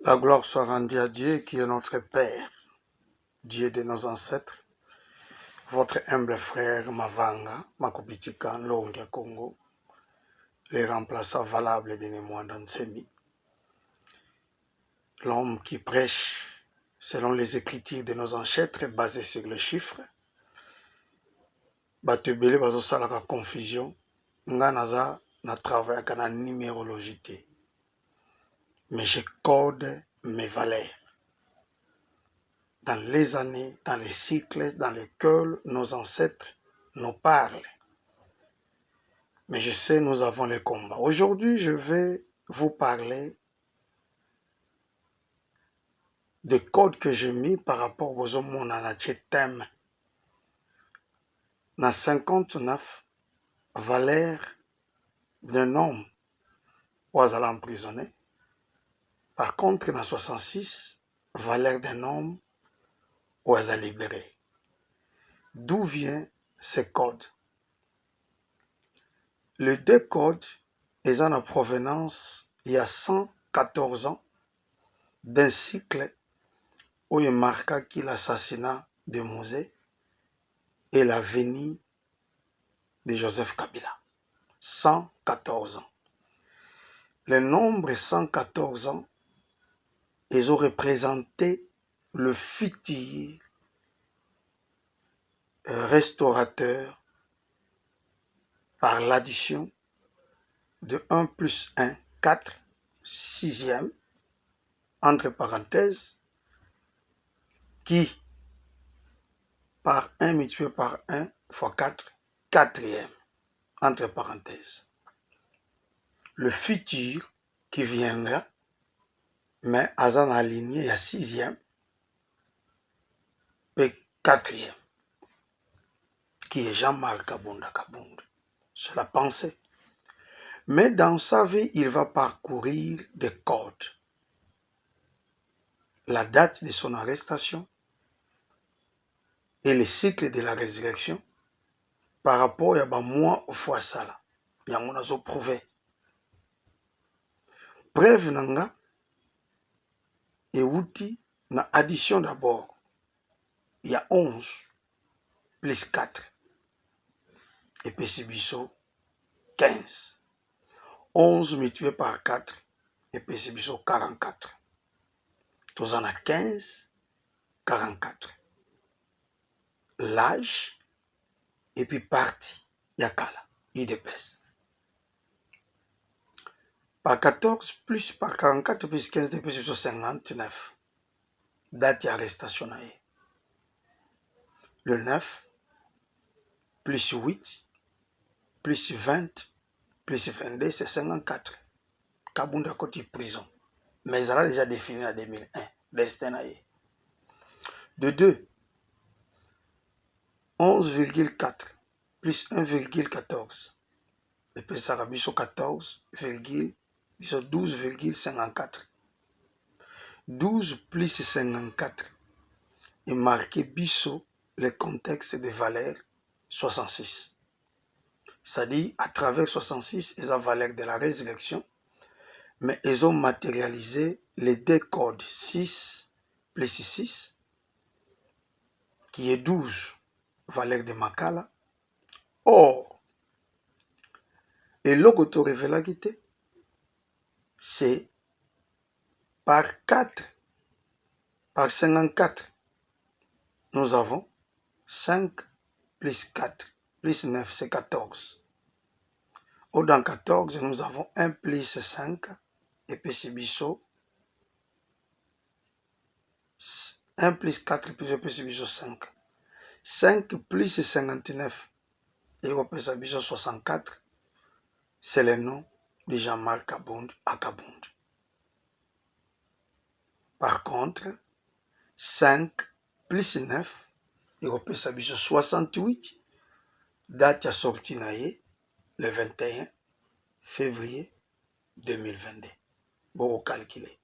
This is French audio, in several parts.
La gloire soit rendue à Dieu qui est notre Père, Dieu de nos ancêtres. Votre humble frère Mavanga, Makubitika, Longia Congo, les remplaçants valables de Nemwanda Nsemi. L'homme qui prêche selon les écritures de nos ancêtres basées sur les chiffres. Batebele bazosala la confusion. Nga naza na travail na numérologie. Mais je code mes valeurs. Dans les années, dans les cycles dans lesquels nos ancêtres nous parlent. Mais je sais, nous avons les combats. Aujourd'hui, je vais vous parler des codes que j'ai mis par rapport aux hommes thème. Dans 59 valeurs d'un homme où ils allaient emprisonner. Par contre, dans 66 valeurs d'un homme où ils allaient libérer. D'où vient ces codes? Les deux codes, ils ont en provenance il y a 114 ans d'un cycle où il marqua qu'il l'assassinat de Mosé et la venue de Joseph Kabila. 114 ans. Le nombre 114 ans, ils ont représenté le futur restaurateur par l'addition de 1 plus 1, 4, 6e, entre parenthèses, qui, par 1 multiplié par 1 fois 4, 4e, entre parenthèses. Le futur qui viendra, mais Azan aligné à 6e, et 4e, qui est Jean-Marc Kabunda Kabunda. C'est la pensée. Mais dans sa vie, il va parcourir des codes. La date de son arrestation et le cycle de la résurrection par rapport à moi fois ça là. Il y a mon prouvé. Preuve nanga et outil na addition d'abord. Il y a 11 plus 4 et puis c'est 15. 11 multiplié par 4 et puis c'est 44. Tous en a 15, 44. L'âge et puis partie, yakala, idps. Par 14 plus par 44 plus 15 depuis 59. Date d'arrestation. Le 9 plus 8 plus 20 plus 22 c'est 54. Kabunda Koti prison. Mais elle a déjà défini en 2001. Destin. De 2, 11,4 plus 1,14. Et puis ça rabis sur 14, 12,54. 12 plus 54 est marqué biso le contexte des valeurs 66. C'est-à-dire, à travers 66, ils ont valeur de la résurrection, mais ils ont matérialisé les deux codes 6 plus 6, qui est 12, valeur de Makala. Or, et l'auto révélabilité, c'est par 4, par 54, nous avons 5 plus 4, plus 9, c'est 14. Ou dans 14, nous avons 1 plus 5, et puis c'est biseau. 1 plus 4, plus 1 plus biseau 5. 5 plus 59, et on peut biseau 64, c'est le nom de Jean-Marc Kabund à Kabund. Par contre, 5 plus 9, et on peut biseau 68, date à sortie le 21 février 2022. Bon, calculer.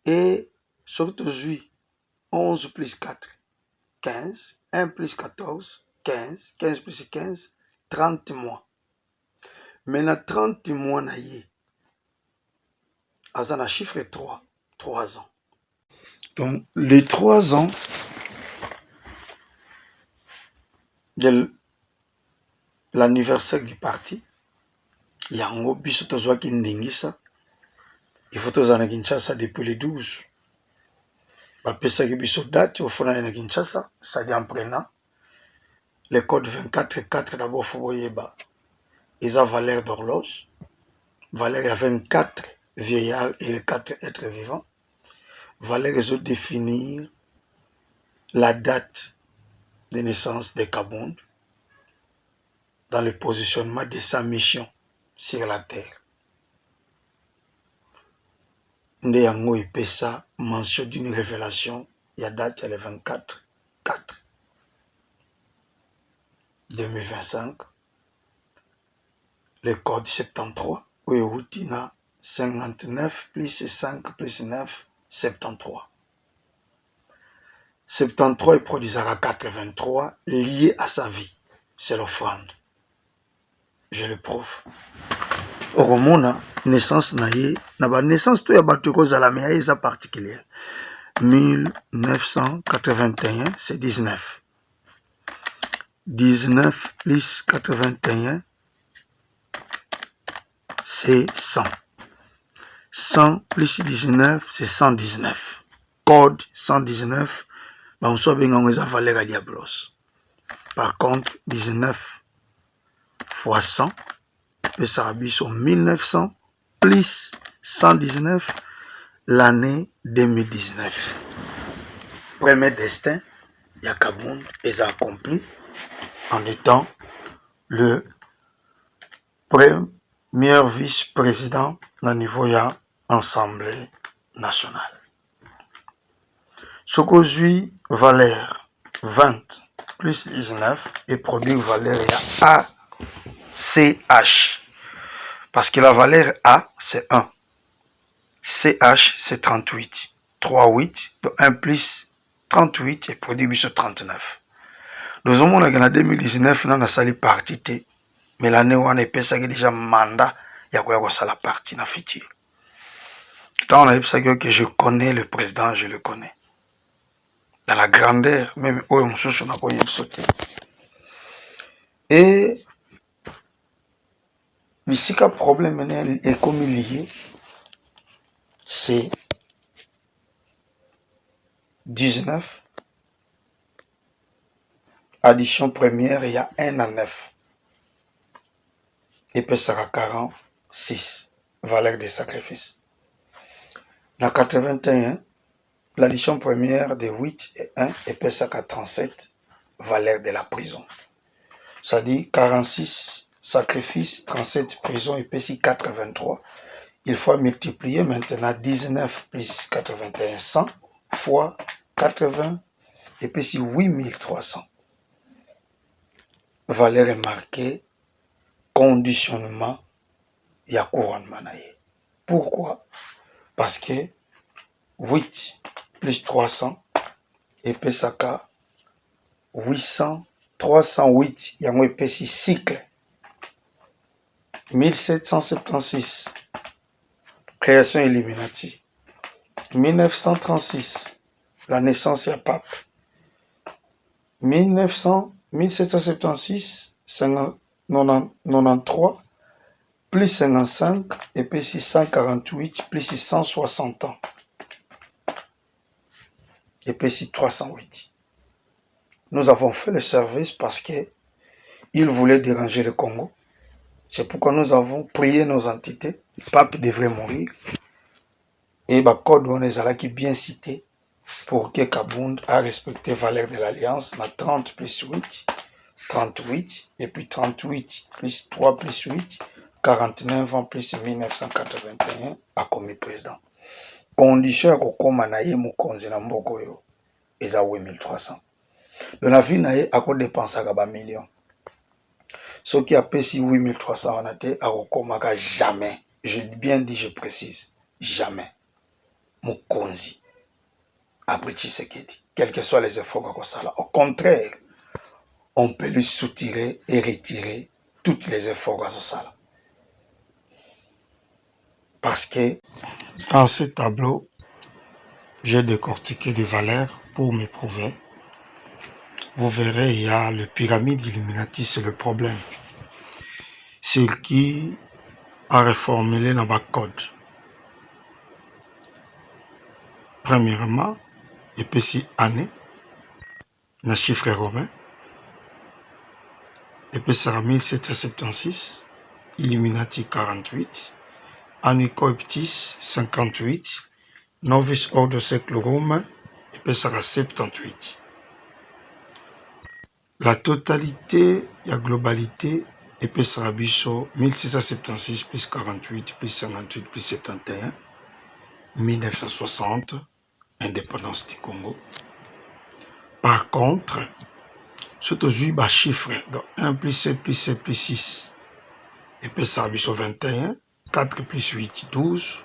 Et surtout, 11 plus 4, 15. 1 plus 14, 15. 15 plus 15, 30 mois. Maintenant, 30 mois, aza na chiffre 3, 3 ans. Donc, les 3 ans de l'anniversaire du parti, yango biso tozwaki ndingisa, il faut tozala na Kinshasa depuis le 12. Bapesaki biso date ofuna na Kinshasa, c'est-à-dire en prenant le code 24.4 d'abord faut boyeba. Eza valeur d'horloge, valeur ya 24 vieillards et les 4 êtres vivants. Valeur ils ont définir la date de naissance de Kabund dans le positionnement de sa mission sur la terre. Nde yango epesa mention d'une révélation, il y a date le 24 4 2025, le code 73 où est 59 plus 5 plus 9 73. 73 est produit à 83 lié à sa vie, c'est l'offrande. Je le prouve. Oromona naissance naie, na ba naissance to ya bato kozala mais eza particulière. 1981 c'est 19. 19 plus 81 c'est 100. 100 plus 19 c'est 119. Code 119, on soit bien en valeur à diablos. Par contre, 19 fois 100, le Sarabi sont 1900 plus 119, l'année 2019. Premier destin, Yakabund est accompli en étant le premier vice-président au niveau de l'Assemblée nationale. Ce qu'aujourd'hui valeur 20 plus 19 et produit valeur ACH. Parce que la valeur A, c'est 1. CH, c'est 38. 38, donc 1 plus 38 et produit sur 39. Nous avons en 2019, nous avons sali partie, mais l'année où on est pensé déjà mandat, il y a quoi ça la partie dans le futur. Quand on a pensé que je connais le président, je le connais. Dans la grandeur, même où on se n'a pas sauté. Et ici, le problème est comme lié, c'est 19, addition première, il y a 1 à 9. Et puis ça sera 46, valeur des sacrifices. Dans 81, l'addition première de 8 et 1, et puis ça sera 37, valeur de la prison. Ça dit 46 sacrifices, 37 prison, et puis 83. Il faut multiplier maintenant 19 plus 81, 100 fois 80, et puis 8300. Valeur est marquée conditionnement il y a couronnement. Pourquoi? Parce que 8 plus 300 et puis ça 800, 308, il y a un épaissi cycle. 1776, création Illuminati. 1936, la naissance du pape. 1776, 93, plus 55, et puis 648, plus 660 ans. Et puis 308. Nous avons fait le service parce qu'ils voulaient déranger le Congo. C'est pourquoi nous avons prié nos entités. Le pape devrait mourir. Et le code on est allé bien cité pour que Kabund a respecté la valeur de l'alliance. 30 plus 8, 38. Et puis 38 plus 3 plus 8, 49 ans plus 1981 a commis président. Condition ya kokoma na ye mokonzi na mboka oyo eza 8300. Donc la vie na ye akodépensaka ba millions. Ce qui a payé 8300 on a été à kokomaka jamais. Je bien dit, je précise, jamais. Mokonzi après Tshisekedi, quels que soient les efforts qu'on ça là. Au contraire, on peut lui soutirer et retirer tous les efforts qu'on ça là. Parce que Dans ce tableau, j'ai décortiqué des valeurs pour me prouver. Vous verrez, il y a le pyramide Illuminati, c'est le problème. C'est qui a reformulé dans ma code. Premièrement, et puis si année, le chiffre romain, et puis ça 1776, Illuminati 48, Anicoeptis 58, Novus Ordo Seclorum, et puis ça 78. La totalité, la globalité, et puis ça a 1676 plus 48 plus 58 plus 71, 1960, indépendance du Congo. Par contre, c'est aujourd'hui un chiffre, donc 1 plus 7 plus 7 plus 6, et puis ça a 21, 4 plus 8, 12,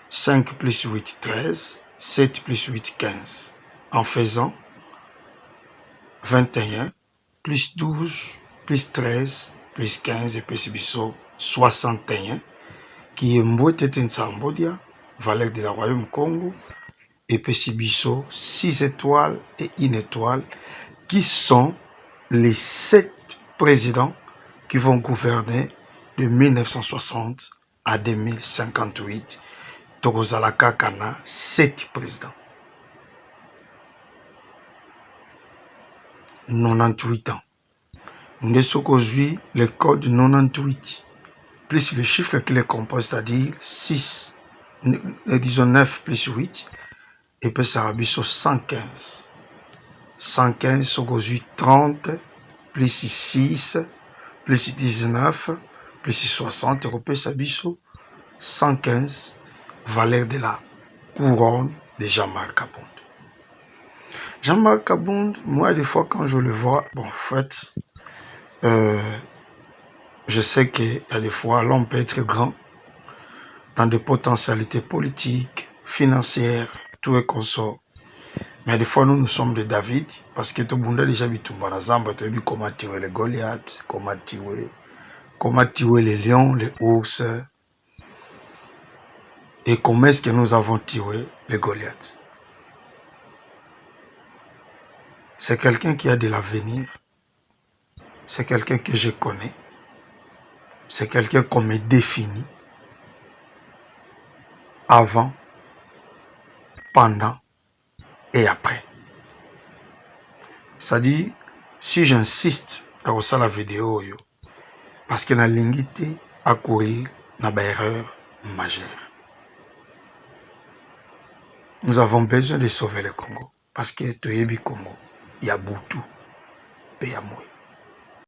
5 plus 8, 13, 7 plus 8, 15. En faisant 21, plus 12, plus 13, plus 15, et puis c'est 61, qui est Mbouetete Nsambodia, valeur de la Royaume Congo, et puis c'est 6 étoiles et 1 étoile, qui sont les 7 présidents qui vont gouverner de 1960 à 2058. Tokozalaka Kana, 7 présidents. 98 ans. Nous avons le code 98, plus le chiffre qui les compose, c'est-à-dire 6, disons 9 plus 8, et puis ça va sur 115. 115, c'est 30, plus 6, plus 19, plus 60, et puis ça va 115, valeur de la couronne de Jean-Marc Kabound. Jean-Marc Kabound, moi, des fois, quand je le vois, bon, en fait, je sais qu'il y a des fois, l'homme peut être grand dans des potentialités politiques, financières, tout est consort. Mais des fois, nous sommes des David, parce que tout le monde a déjà vu tout par exemple, tu as vu comment tuer les Goliaths, comment tuer les lions, les ours, et comment est-ce que nous avons tué les Goliaths. C'est quelqu'un qui a de l'avenir, c'est quelqu'un que je connais, c'est quelqu'un qu'on me définit avant, pendant et après. C'est-à-dire, si j'insiste à ça la vidéo, parce que la lingité à courir n'a pas erreur majeure. Nous avons besoin de sauver le Congo, parce que tu es Congo, il y a beaucoup, il y a moins.